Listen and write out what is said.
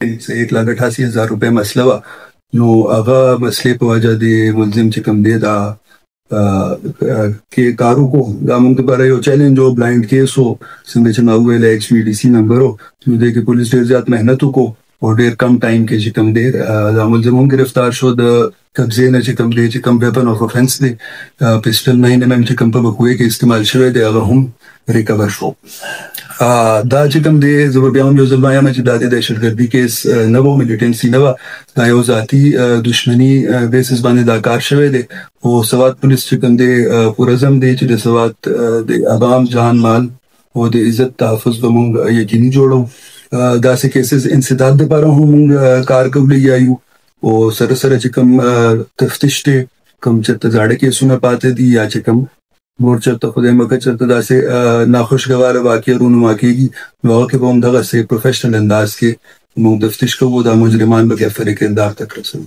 1,88,000 مسله وه. نو هغه مسلې په وجه د ملزم چې کوم دی دا کې کار وکړو. دا موږ لپاره یو چیلنج و، بلایند کیس و، څنګه چې ما وویل ایکس وي ډي سي نمبر و. نو دې کې پولیس ډېر زیات محنت وکړو او ډېر کم ټایم کې چې کوم دی دا ملزم هم ګرفتار شو. د قبضې نه چې کوم دی چې کوم ویپن اف افنس دی پسټل 9 mm چې کوم په بکوې کې استعمال شوی دی هغه هم ریکور شو. دا چې کوم دی زه به بیا هم یو ځل وایم چې دا د دهشتګردي کیس نه و، میلیټنسي نه وه، دا یو ذاتي دشمني بیسس باندې دا کار شوی دی. او سوات پولیس چې کوم دی پورزم دی چې د سوات د عوام جان مال او د عزت تحفظ به مونږ یقیني جوړو. داسې کیسز انسداد دپاره هم مونږ کار کولی یایو. او سره سره چې کوم تفتیش دی کوم چېرته زاړه کیسونه پاتې دي یا چې کوم نور چېرته خدای مکړه چېرته داسې ناخوشګواره واقع رونما کېږي نو هغه کې به هم دغسې پروفیشنل انداز کې مونږ تفتیش کوو. دا مجرمان به بیا فریق انداز تک رسوو.